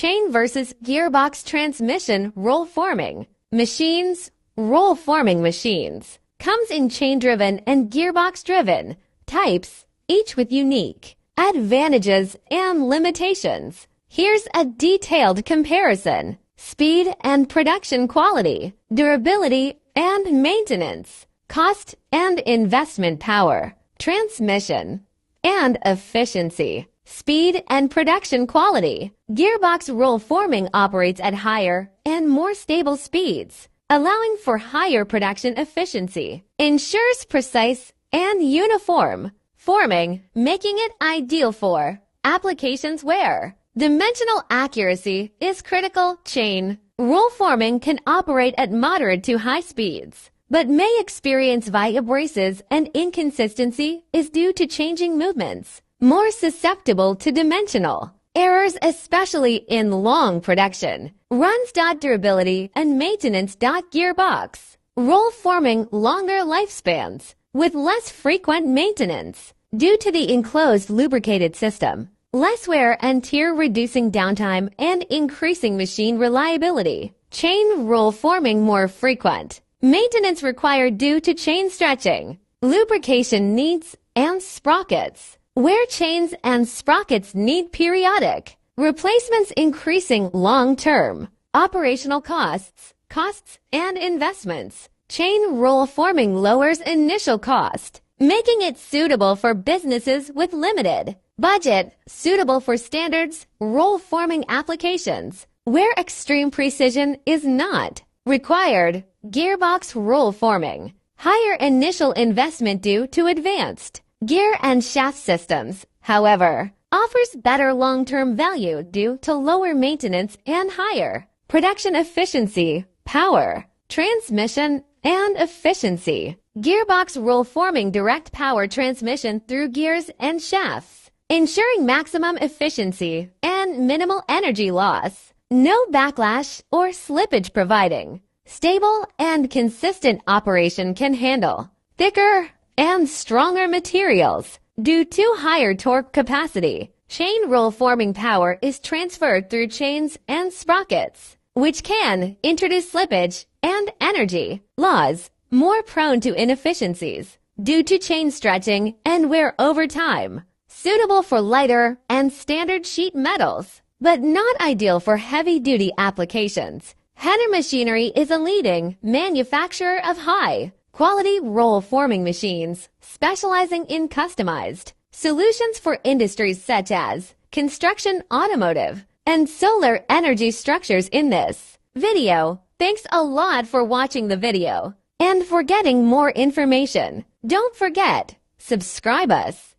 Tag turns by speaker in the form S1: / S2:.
S1: Chain versus gearbox transmission roll forming machines. Roll forming machines comes in chain-driven and gearbox-driven types, each with unique advantages and limitations. Here's a detailed comparison: speed and production quality, durability and maintenance, cost and investment power, transmission and efficiency, speed and production quality. Gearbox roll forming operates at higher and more stable speeds, allowing for higher production efficiency, ensures precise and uniform forming, making it ideal for applications where dimensional accuracy is critical. Chain roll forming can operate at moderate to high speeds, but may experience vibrations and inconsistency is due to changing movements, more susceptible to dimensional errors, especially in long production runs. Durability and maintenance. Gearbox roll forming longer lifespans with less frequent maintenance due to the enclosed lubricated system, less wear and tear, reducing downtime and increasing machine reliability. Chain roll forming more frequent maintenance required due to chain stretching, lubrication needs, and sprockets, where chains and sprockets need periodic replacements, increasing long-term operational costs and investments. Chain roll forming lowers initial cost, making it suitable for businesses with limited budget, suitable for standards roll forming applications where extreme precision is not required. Gearbox roll forming, higher initial investment due to advanced gear and shaft systems, however, offers better long-term value due to lower maintenance and higher production efficiency, power, transmission, and efficiency. Gearbox roll forming direct power transmission through gears and shafts, ensuring maximum efficiency and minimal energy loss. No backlash or slippage, providing stable and consistent operation. Can handle thicker and stronger materials due to higher torque capacity. Chain roll forming power is transferred through chains and sprockets, which can introduce slippage and energy loss, more prone to inefficiencies due to chain stretching and wear over time. Suitable for lighter and standard sheet metals, but not ideal for heavy-duty applications. HENER Machinery is a leading manufacturer of high-quality roll forming machines, specializing in customized solutions for industries such as construction, automotive, and solar energy structures. In this video, thanks a lot for watching the video, and for getting more information, don't forget, subscribe us.